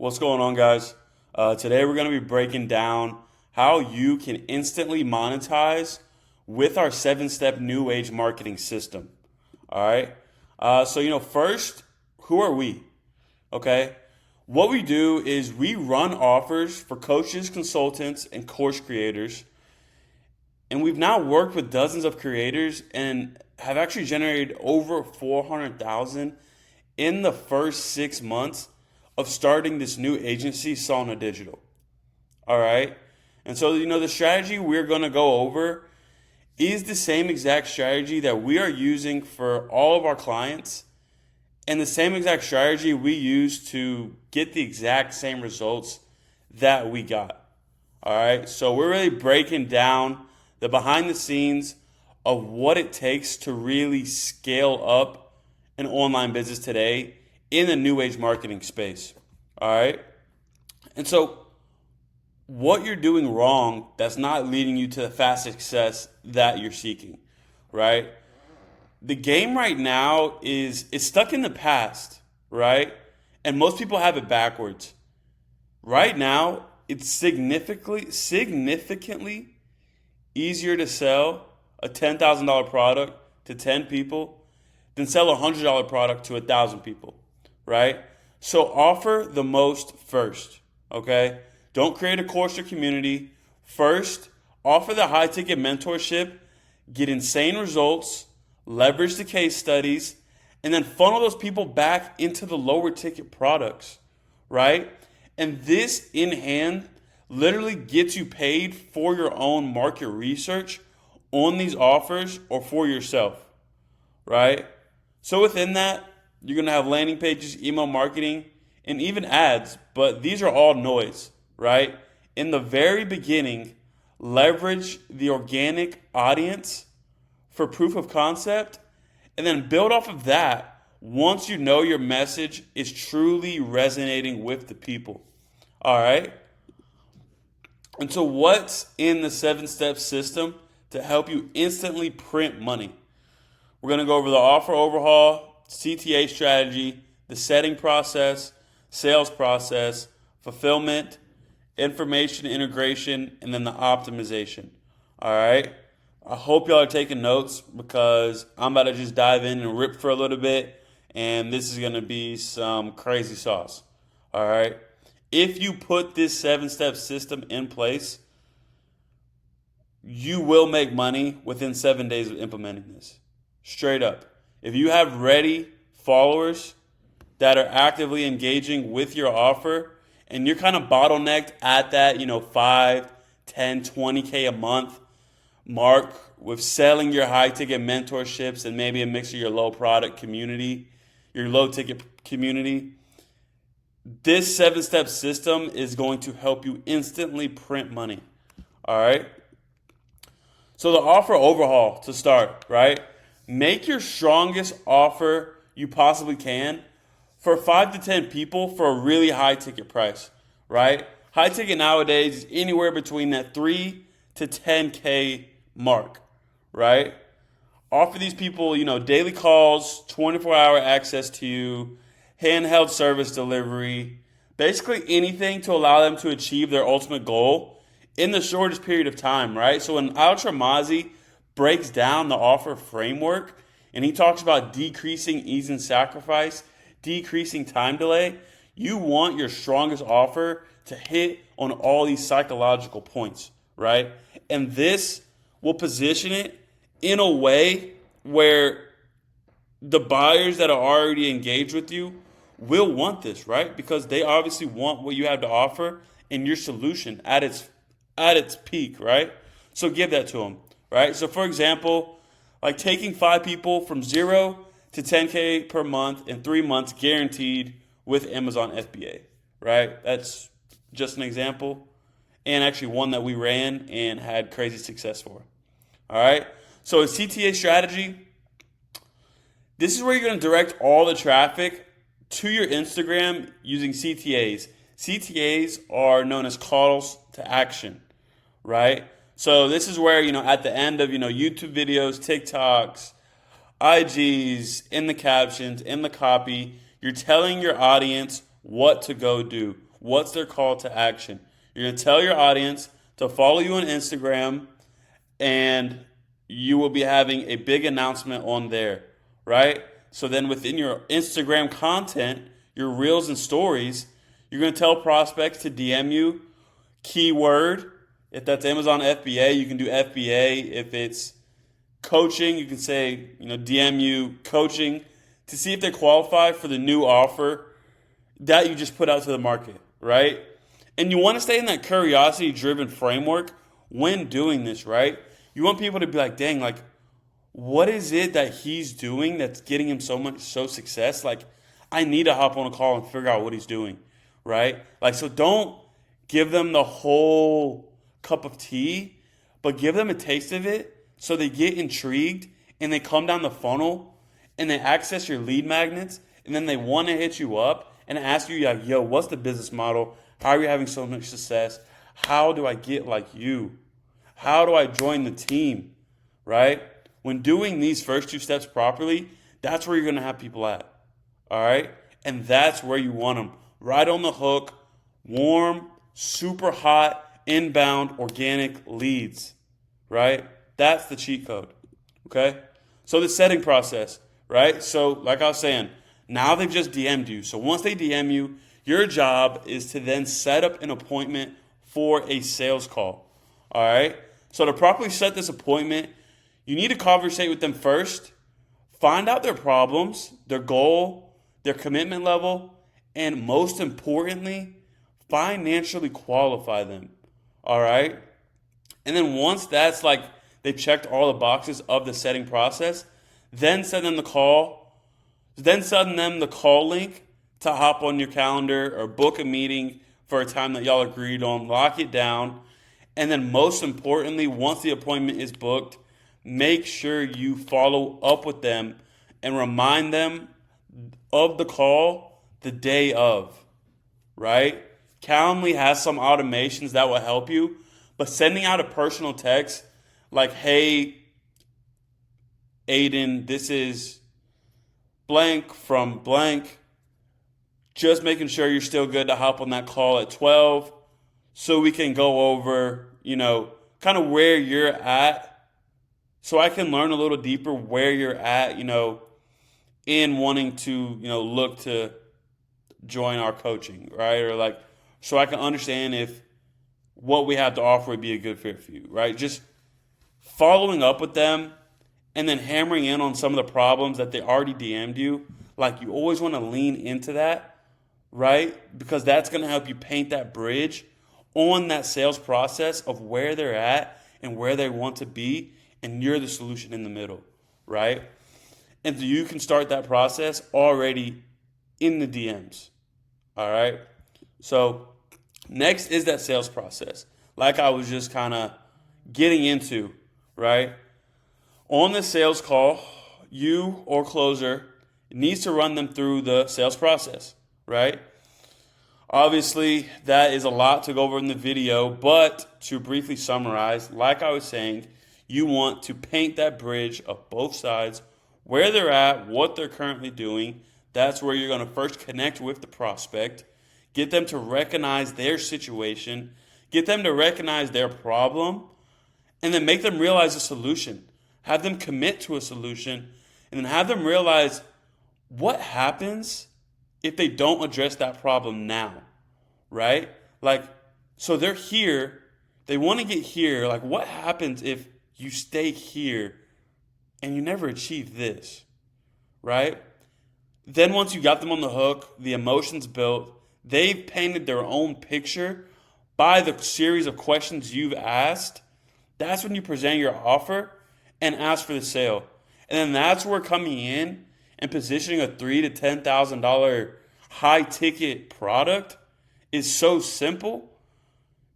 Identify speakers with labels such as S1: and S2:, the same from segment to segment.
S1: What's going on, guys? Today we're going to be breaking down how you can instantly monetize with our 7-step new age marketing system. All right. First, who are we? Okay. What we do is we run offers for coaches, consultants, and course creators. And we've now worked with dozens of creators and have actually generated over 400,000 in the first 6 months of starting this new agency, Sauna Digital. All right. And so, the strategy we're going to go over is the same exact strategy that we are using for all of our clients and the same exact strategy we use to get the exact same results that we got. All right. So we're really breaking down the behind the scenes of what it takes to really scale up an online business today in the new age marketing space. All right. And so what you're doing wrong that's not leading you to the fast success that you're seeking, right? The game right now it's stuck in the past, right? And most people have it backwards. Right now, it's significantly easier to sell a $10,000 product to 10 people than sell a $100 product to 1,000 people, right? So offer the most first, okay? Don't create a course or community. First, offer the high ticket mentorship, get insane results, leverage the case studies, and then funnel those people back into the lower ticket products, right? And this in hand literally gets you paid for your own market research on these offers or for yourself, right? So within that, you're going to have landing pages, email marketing, and even ads, but these are all noise, right? In the very beginning, leverage the organic audience for proof of concept, and then build off of that once you know your message is truly resonating with the people, all right? And so what's in the 7-step system to help you instantly print money? We're going to go over the offer overhaul, CTA strategy, the setting process, sales process, fulfillment, information integration, and then the optimization. All right? I hope y'all are taking notes because I'm about to just dive in and rip for a little bit, and this is going to be some crazy sauce. All right? If you put this 7-step system in place, you will make money within 7 days of implementing this. Straight up. If you have ready followers that are actively engaging with your offer and you're kind of bottlenecked at that, 5, 10, 20K a month mark with selling your high ticket mentorships and maybe a mix of your low product community, your low ticket community, this 7-step system is going to help you instantly print money. All right. So the offer overhaul to start, right? Make your strongest offer you possibly can for 5 to 10 people for a really high ticket price, right? High ticket nowadays is anywhere between that 3 to 10K mark, right? Offer these people, daily calls, 24-hour access to you, handheld service delivery, basically anything to allow them to achieve their ultimate goal in the shortest period of time, right? So when Alex Ramosi breaks down the offer framework and he talks about decreasing ease and sacrifice, decreasing time delay, you want your strongest offer to hit on all these psychological points, right? And this will position it in a way where the buyers that are already engaged with you will want this, right? Because they obviously want what you have to offer and your solution at its peak, right? So give that to them, right? So for example, like taking 5 people from 0 to 10K per month in 3 months guaranteed with Amazon FBA, right? That's just an example and actually one that we ran and had crazy success for. All right. So a CTA strategy, this is where you're going to direct all the traffic to your Instagram using CTAs. CTAs are known as calls to action, right? So this is where, at the end of, YouTube videos, TikToks, IGs, in the captions, in the copy, you're telling your audience what to go do, What's their call to action? You're going to tell your audience to follow you on Instagram, and you will be having a big announcement on there, right? So then within your Instagram content, your reels and stories, you're going to tell prospects to DM you, keyword. If that's Amazon FBA, you can do FBA. If it's coaching, you can say, DM you coaching to see if they qualify for the new offer that you just put out to the market, right? And you want to stay in that curiosity-driven framework when doing this, right? You want people to be like, dang, like, what is it that he's doing that's getting him so success? Like, I need to hop on a call and figure out what he's doing, right? Like, so don't give them the whole cup of tea, but give them a taste of it so they get intrigued and they come down the funnel and they access your lead magnets, and then they want to hit you up and ask you, like, yo, what's the business model? How are you having so much success? How do I get like you? How do I join the team, right? When doing these first two steps properly, that's where you're going to have people at, all right? And that's where you want them, right on the hook, warm, super hot, inbound, organic leads, right? That's the cheat code, okay? So the setting process, right? So like I was saying, now they've just DM'd you. So once they DM you, your job is to then set up an appointment for a sales call, all right? So to properly set this appointment, you need to conversate with them first, find out their problems, their goal, their commitment level, and most importantly, financially qualify them, all right? And then once that's like they've checked all the boxes of the setting process, then send them the call, link to hop on your calendar or book a meeting for a time that y'all agreed on, lock it down. And then most importantly, once the appointment is booked, make sure you follow up with them and remind them of the call the day of, right? Calendly has some automations that will help you, but sending out a personal text like, hey, Aiden, this is blank from blank. Just making sure you're still good to hop on that call at 12 so we can go over, kind of where you're at, so I can learn a little deeper where you're at, in wanting to, look to join our coaching, right? Or like, so I can understand if what we have to offer would be a good fit for you, right? Just following up with them and then hammering in on some of the problems that they already DM'd you. Like, you always want to lean into that, right? Because that's going to help you paint that bridge on that sales process of where they're at and where they want to be, and you're the solution in the middle, right? And so you can start that process already in the DMs, all right? So next is that sales process, like I was just kind of getting into, right? On the sales call, you or closer needs to run them through the sales process, right? Obviously, that is a lot to go over in the video, but to briefly summarize, like I was saying, you want to paint that bridge of both sides, where they're at, what they're currently doing. That's where you're going to first connect with the prospect, get them to recognize their situation, get them to recognize their problem, and then make them realize a solution. Have them commit to a solution, and then have them realize what happens if they don't address that problem now, right? Like, so they're here, they want to get here. Like, what happens if you stay here and you never achieve this, right? Then once you got them on the hook, the emotions built, they've painted their own picture by the series of questions you've asked. That's when you present your offer and ask for the sale. And then that's where coming in and positioning a $3,000 to $10,000 high ticket product is so simple,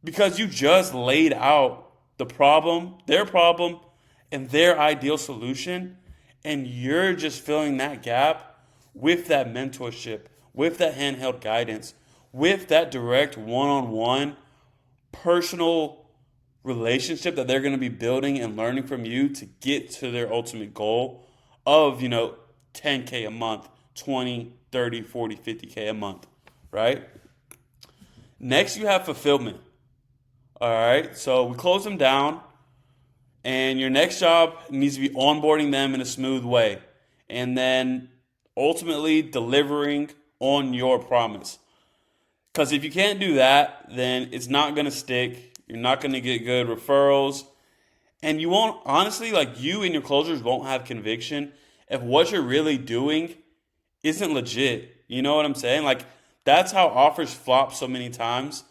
S1: because you just laid out the problem, and their ideal solution, and you're just filling that gap with that mentorship, with that handheld guidance, with that direct one-on-one personal relationship that they're going to be building and learning from you to get to their ultimate goal of, 10K a month, 20, 30, 40, 50K a month, right? Next, you have fulfillment. All right, so we close them down, and your next job needs to be onboarding them in a smooth way, and then ultimately delivering on your promise. Because if you can't do that, then it's not going to stick. You're not going to get good referrals. And you won't, honestly, like you and your closers won't have conviction if what you're really doing isn't legit. You know what I'm saying? Like, that's how offers flop so many times.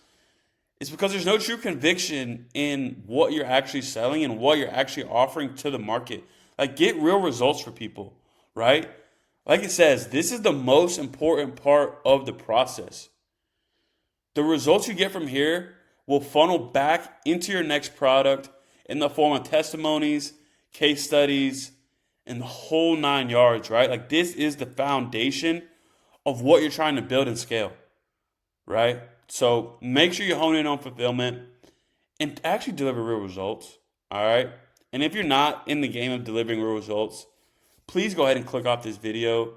S1: It's because there's no true conviction in what you're actually selling and what you're actually offering to the market. Like, get real results for people, right? Like it says, this is the most important part of the process. The results you get from here will funnel back into your next product in the form of testimonies, case studies, and the whole 9 yards, right? Like, this is the foundation of what you're trying to build and scale, right? So make sure you hone in on fulfillment and actually deliver real results, all right? And if you're not in the game of delivering real results, please go ahead and click off this video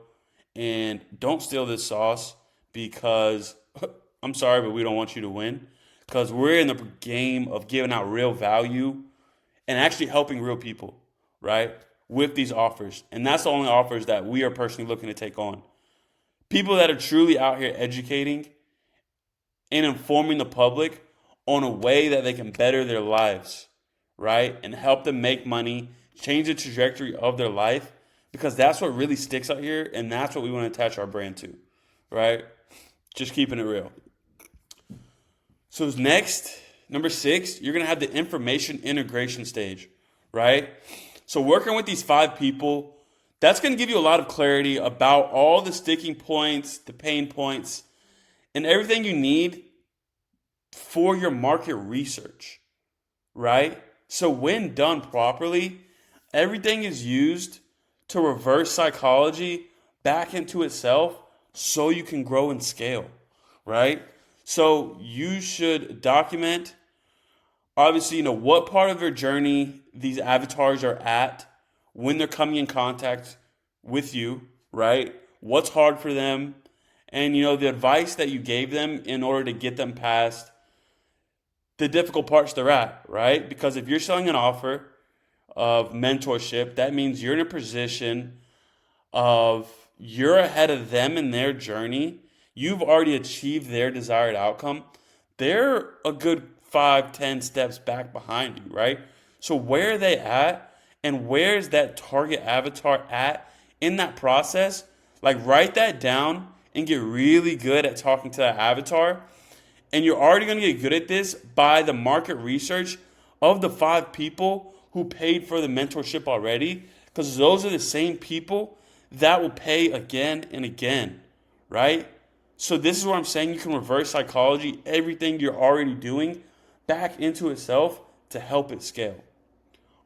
S1: and don't steal this sauce, because I'm sorry, but we don't want you to win, because we're in the game of giving out real value and actually helping real people, right, with these offers. And that's the only offers that we are personally looking to take on. People that are truly out here educating and informing the public on a way that they can better their lives, right, and help them make money, change the trajectory of their life, because that's what really sticks out here, and that's what we want to attach our brand to, right? Just keeping it real. So next, number 6, you're going to have the information integration stage, right? So working with these 5 people, that's going to give you a lot of clarity about all the sticking points, the pain points, and everything you need for your market research, right? So when done properly, everything is used to reverse psychology back into itself so you can grow and scale, right? So you should document, obviously, what part of your journey these avatars are at when they're coming in contact with you, right? What's hard for them, and, the advice that you gave them in order to get them past the difficult parts they're at, right? Because if you're selling an offer of mentorship, that means you're in a position of you're ahead of them in their journey. You've already achieved their desired outcome. They're a good 5-10 steps back behind you, right? So where are they at, and where's that target avatar at in that process? Like, write that down and get really good at talking to that avatar. And you're already going to get good at this by the market research of the 5 people who paid for the mentorship already, because those are the same people that will pay again and again, right? So this is where I'm saying you can reverse psychology, everything you're already doing, back into itself to help it scale.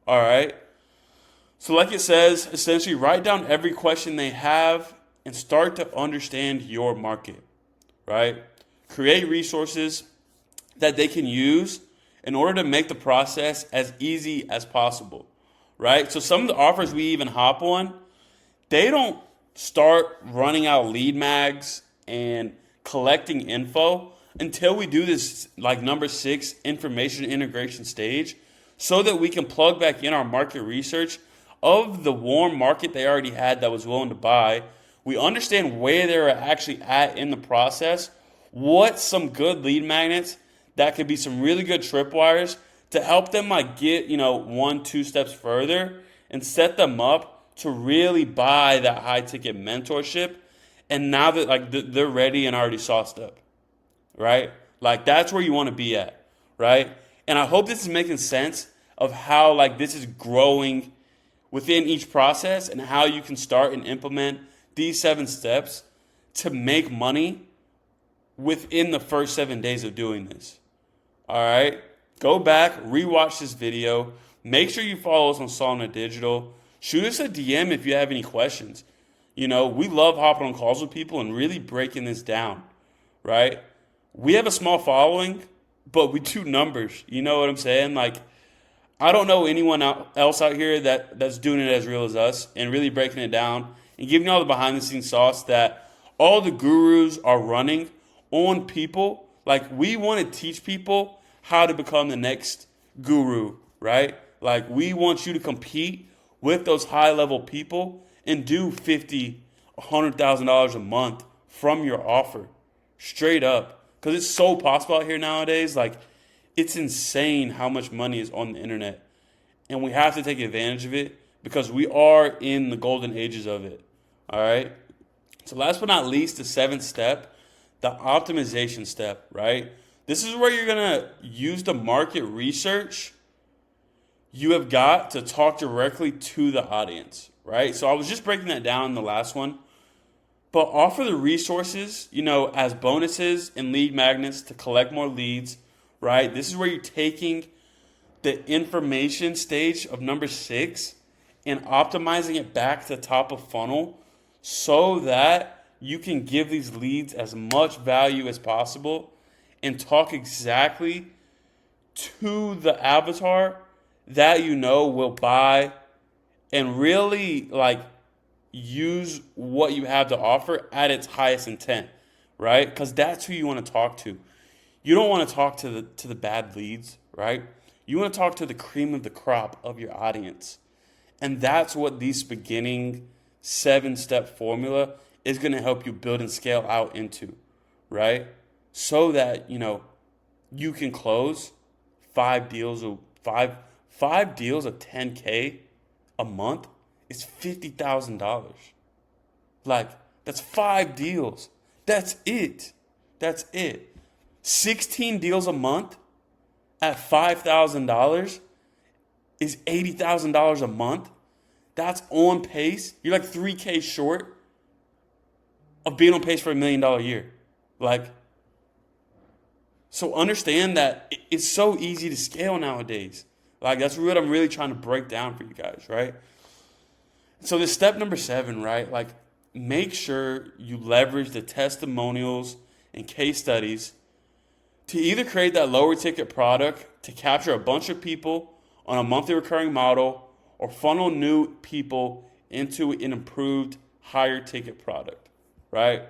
S1: All right? So like it says, essentially write down every question they have and start to understand your market, right? Create resources that they can use in order to make the process as easy as possible, right? So some of the offers we even hop on, they don't start running out lead mags and collecting info until we do this, like, number 6 information integration stage, so that we can plug back in our market research of the warm market they already had that was willing to buy. We understand where they're actually at in the process, what's some good lead magnets that could be some really good tripwires to help them, like, get 1-2 steps further and set them up to really buy that high ticket mentorship. And now that, like, they're ready and already sauced up, right? Like, that's where you want to be at, right? And I hope this is making sense of how, like, this is growing within each process and how you can start and implement these 7 steps to make money within the first 7 days of doing this. All right? Go back, rewatch this video. Make sure you follow us on Solana Digital. Shoot us a DM if you have any questions. We love hopping on calls with people and really breaking this down, right? We have a small following, but we do numbers. You know what I'm saying? Like, I don't know anyone else out here that's doing it as real as us and really breaking it down and giving you all the behind-the-scenes sauce that all the gurus are running on people Like, we want to teach people how to become the next guru, right? Like, we want you to compete with those high-level people and do $50,000, $100,000 a month from your offer, straight up. Because it's so possible out here nowadays. Like, it's insane how much money is on the internet. And we have to take advantage of it because we are in the golden ages of it. All right? So last but not least, the seventh step, the optimization step, right? This is where you're going to use the market research you have got to talk directly to the audience, right? So I was just breaking that down in the last one. But offer the resources, as bonuses and lead magnets to collect more leads, right? This is where you're taking the information stage of number 6 and optimizing it back to the top of funnel so that you can give these leads as much value as possible and talk exactly to the avatar that will buy and really use what you have to offer at its highest intent, right? Because that's who you want to talk to. You don't want to talk to the bad leads, right? You want to talk to the cream of the crop of your audience. And that's what this beginning 7-step formula is going to help you build and scale out into, right? So that, you can close 5 deals of 10K a month is $50,000. That's 5 deals. That's it. 16 deals a month at $5,000 is $80,000 a month. That's on pace. You're like $3K short of being on pace for $1 million a year. So understand that it's so easy to scale nowadays. That's what I'm really trying to break down for you guys, right? So this step number 7, right? Make sure you leverage the testimonials and case studies to either create that lower ticket product to capture a bunch of people on a monthly recurring model or funnel new people into an improved higher ticket product, right?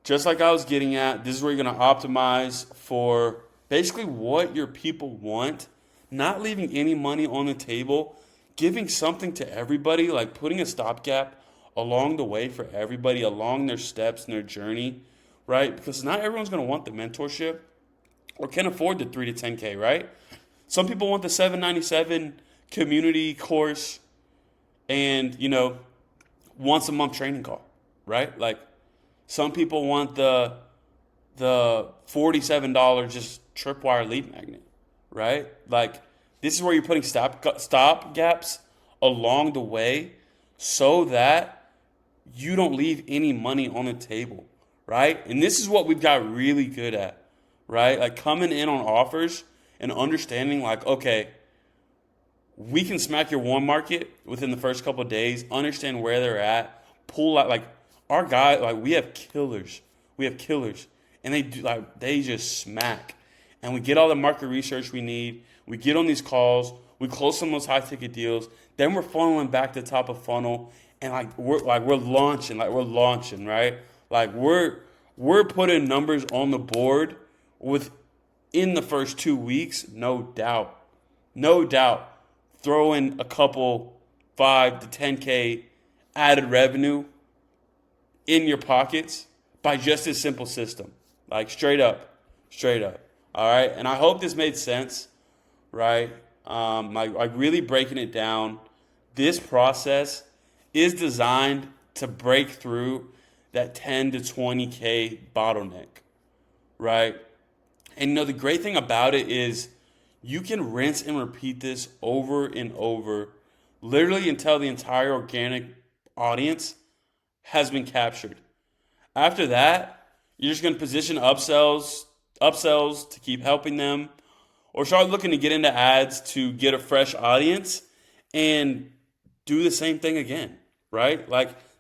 S1: Just like I was getting at, this is where you're going to optimize for basically what your people want, not leaving any money on the table, giving something to everybody, putting a stopgap along the way for everybody, along their steps and their journey, right? Because not everyone's going to want the mentorship or can afford the 3 to 10K, right? Some people want the $797 community course and, once a month training call, right? Some people want the $47 just tripwire lead magnet, right? This is where you're putting stop gaps along the way so that you don't leave any money on the table, right? And this is what we've got really good at, right? Coming in on offers and understanding okay, we can smack your warm market within the first couple of days, understand where they're at, pull out our guy, we have killers. And they just smack. And we get all the market research we need. We get on these calls. We close some of those high ticket deals. Then we're funneling back to the top of funnel. And we're launching. We're launching, right? We're putting numbers on the board within the first 2 weeks, no doubt. Throw in a couple 5 to 10K added revenue in your pockets by just this simple system. Straight up. All right. And I hope this made sense, right? Really breaking it down. This process is designed to break through that 10 to 20K bottleneck, right? And the great thing about it is you can rinse and repeat this over and over, literally until the entire organic audience has been captured. After that, you're just going to position upsells to keep helping them, or start looking to get into ads to get a fresh audience and do the same thing again, right?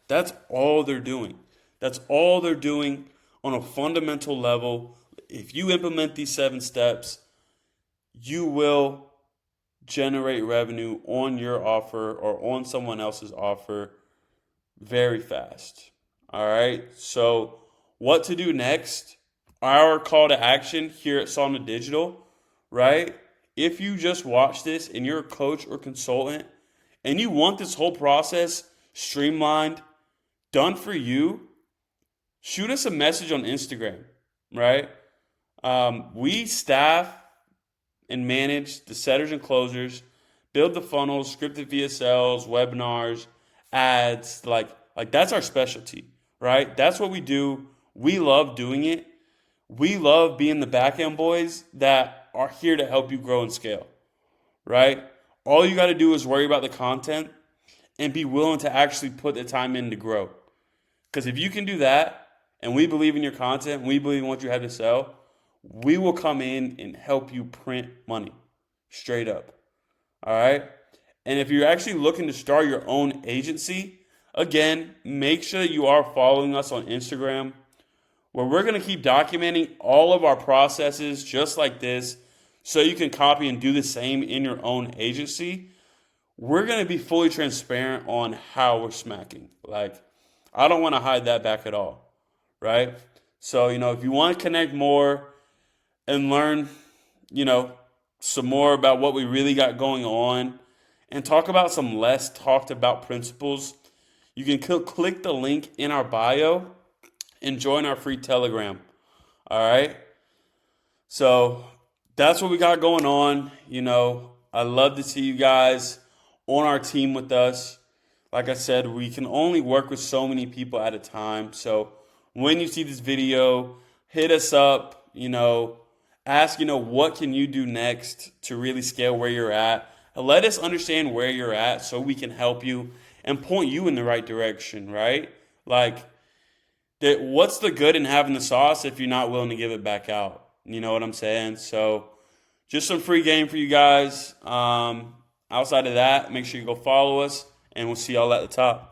S1: That's all they're doing. That's all they're doing on a fundamental level. If you implement these 7 steps, you will generate revenue on your offer or on someone else's offer very fast. All right. So what to do next? our call to action here at Sauna Digital, right? If you just watch this and you're a coach or consultant and you want this whole process streamlined, done for you, shoot us a message on Instagram, right? We staff and manage the setters and closers, build the funnels, scripted VSLs, webinars, ads, like that's our specialty, right? That's what we do. We love doing it. We love being the back end boys that are here to help you grow and scale, right? All you got to do is worry about the content and be willing to actually put the time in to grow. Because if you can do that, and we believe in your content, we believe in what you have to sell, we will come in and help you print money, straight up. All right? And if you're actually looking to start your own agency, again, make sure that you are following us on Instagram, where we're going to keep documenting all of our processes just like this so you can copy and do the same in your own agency. We're going to be fully transparent on how we're smacking. Like, I don't want to hide that back at all, right? So, if you want to connect more and learn, some more about what we really got going on and talk about some less talked about principles, you can click the link in our bio and join our free Telegram. All right? So that's what we got going on. I love to see you guys on our team with us. Like I said, we can only work with so many people at a time. So when you see this video, hit us up, ask, what can you do next to really scale where you're at? Let us understand where you're at so we can help you and point you in the right direction, right? What's the good in having the sauce if you're not willing to give it back out? You know what I'm saying? So just some free game for you guys. Outside of that, make sure you go follow us, and we'll see y'all at the top.